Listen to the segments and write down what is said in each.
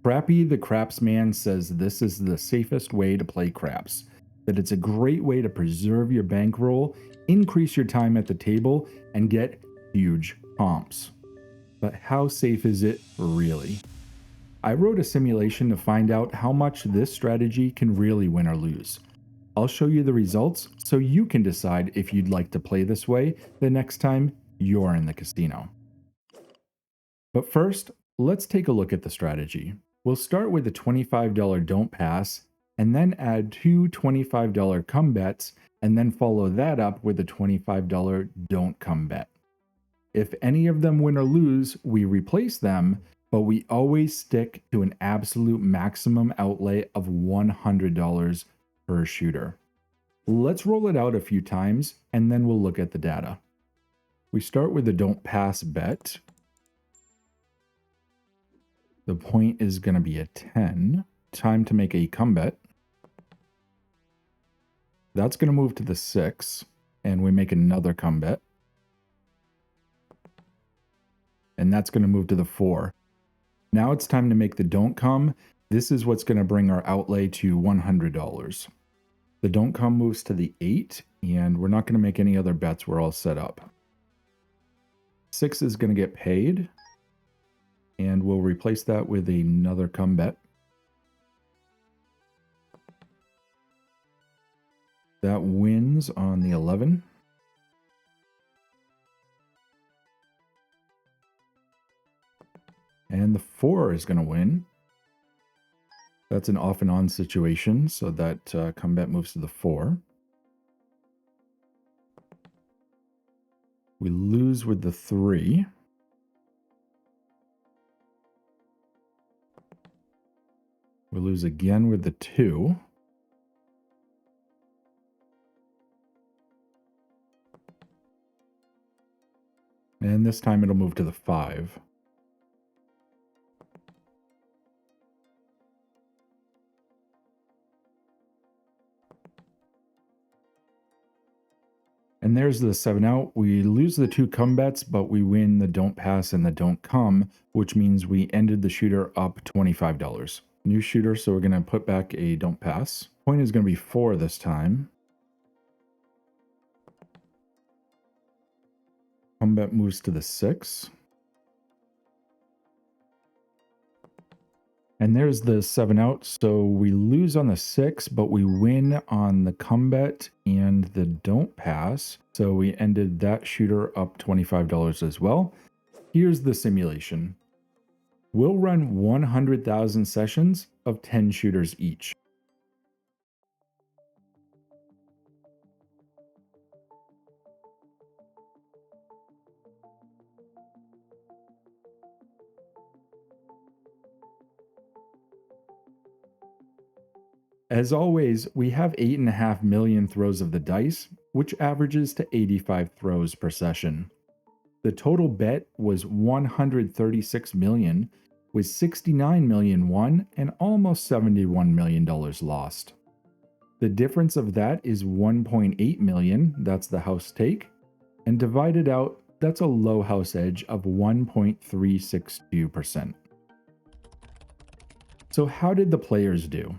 Crappy the Crapsman says this is the safest way to play craps, that it's a great way to preserve your bankroll, increase your time at the table, and get huge comps. But how safe is it really? I wrote a simulation to find out how much this strategy can really win or lose. I'll show you the results so you can decide if you'd like to play this way the next time you're in the casino. But first, let's take a look at the strategy. We'll start with the $25 don't pass, and then add two $25 come bets, and then follow that up with a $25 don't come bet. If any of them win or lose, we replace them, but we always stick to an absolute maximum outlay of $100 per shooter. Let's roll it out a few times, and then we'll look at the data. We start with the don't pass bet. The point is going to be a 10. Time to make a come bet. That's going to move to the 6, and we make another come bet. And that's going to move to the 4. Now it's time to make the don't come. This is what's going to bring our outlay to $100. The don't come moves to the 8, and we're not going to make any other bets. We're all set up. 6 is going to get paid, and we'll replace that with another come bet. That wins on the 11. And the 4 is going to win. That's an off and on situation, so that come bet moves to the 4. We lose with the 3. We lose again with the 2. And this time it'll move to the 5. And there's the 7 out. We lose the 2 come bets, but we win the don't pass and the don't come, which means we ended the shooter up $25. New shooter, so we're going to put back a don't pass. Point is going to be 4 this time. Come bet moves to the 6. And there's the 7 out, so we lose on the 6, but we win on the come bet and the don't pass. So we ended that shooter up $25 as well. Here's the simulation. We'll run 100,000 sessions of 10 shooters each. As always, we have 8.5 million throws of the dice, which averages to 85 throws per session. The total bet was 136 million, with 69 million won and almost $71 million lost. The difference of that is 1.8 million, that's the house take, and divided out, that's a low house edge of 1.362%. So how did the players do?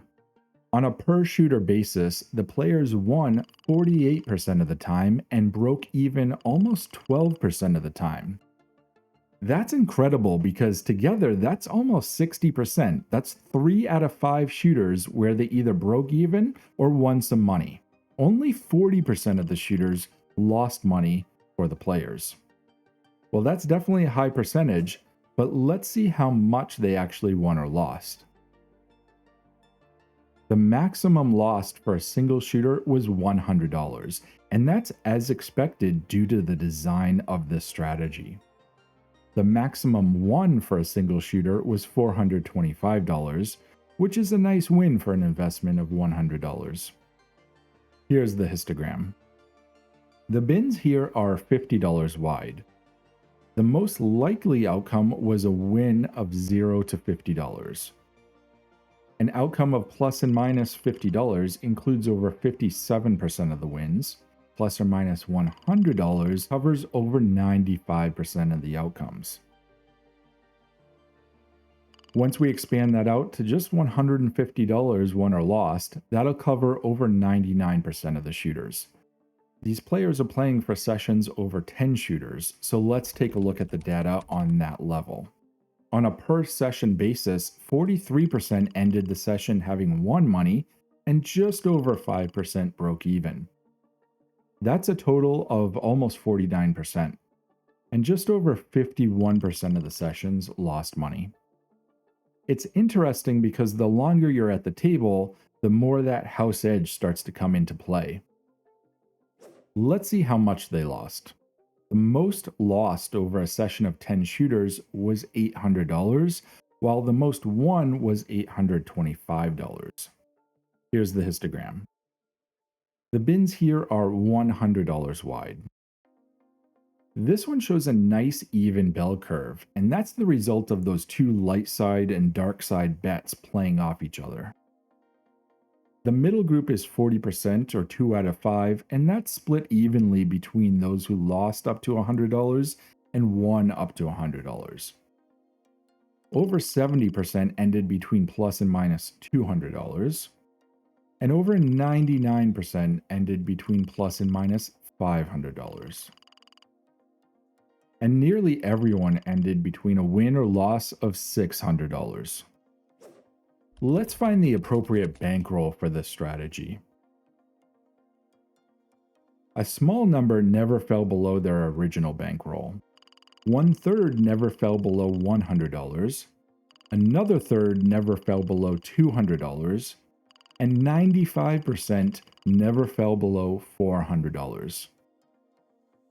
On a per shooter basis, the players won 48% of the time and broke even almost 12% of the time. That's incredible because together that's almost 60%. That's 3 out of 5 shooters where they either broke even or won some money. Only 40% of the shooters lost money for the players. Well, that's definitely a high percentage, but let's see how much they actually won or lost. The maximum lost for a single shooter was $100, and that's as expected due to the design of this strategy. The maximum won for a single shooter was $425, which is a nice win for an investment of $100. Here's the histogram. The bins here are $50 wide. The most likely outcome was a win of $0 to $50. An outcome of plus and minus $50 includes over 57% of the wins. Plus or minus $100 covers over 95% of the outcomes. Once we expand that out to just $150 won or lost, that'll cover over 99% of the shooters. These players are playing for sessions over 10 shooters, so let's take a look at the data on that level. On a per session basis, 43% ended the session having won money, and just over 5% broke even. That's a total of almost 49%, and just over 51% of the sessions lost money. It's interesting because the longer you're at the table, the more that house edge starts to come into play. Let's see how much they lost. The most lost over a session of 10 shooters was $800, while the most won was $825. Here's the histogram. The bins here are $100 wide. This one shows a nice even bell curve, and that's the result of those two light side and dark side bets playing off each other. The middle group is 40% or 2 out of 5, and that's split evenly between those who lost up to $100 and won up to $100. Over 70% ended between plus and minus $200, and over 99% ended between plus and minus $500. And nearly everyone ended between a win or loss of $600. Let's find the appropriate bankroll for this strategy. A small number never fell below their original bankroll. 1/3 never fell below $100. Another third never fell below $200. And 95% never fell below $400.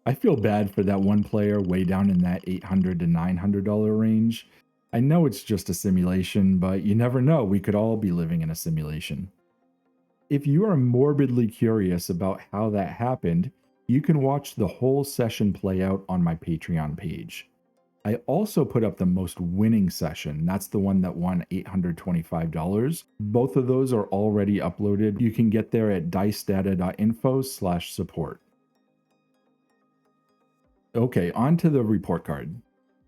I feel bad for that one player way down in that $800 to $900 range. I know it's just a simulation, but you never know, we could all be living in a simulation. If you are morbidly curious about how that happened, you can watch the whole session play out on my Patreon page. I also put up the most winning session. That's the one that won $825. Both of those are already uploaded. You can get there at dicedata.info/support. Okay, on to the report card.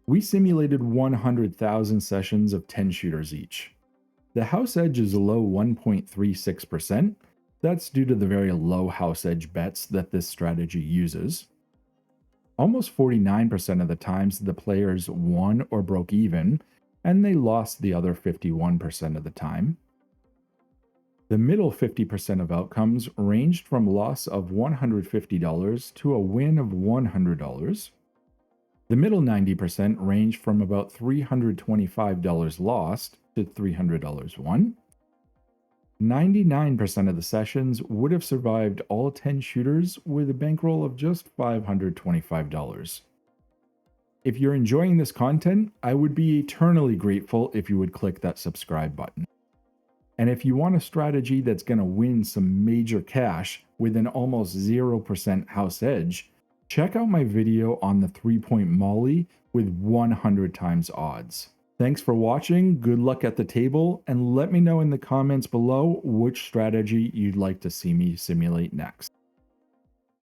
We simulated 100,000 sessions of 10 shooters each. The house edge is a low 1.36%. That's due to the very low house edge bets that this strategy uses. Almost 49% of the times the players won or broke even, and they lost the other 51% of the time. The middle 50% of outcomes ranged from loss of $150 to a win of $100. The middle 90% ranged from about $325 lost to $300 won. 99% of the sessions would have survived all 10 shooters with a bankroll of just $525. If you're enjoying this content, I would be eternally grateful if you would click that subscribe button. And if you want a strategy that's going to win some major cash with an almost 0% house edge, check out my video on the 3-point molly with 100 times odds. Thanks for watching, good luck at the table, and let me know in the comments below which strategy you'd like to see me simulate next.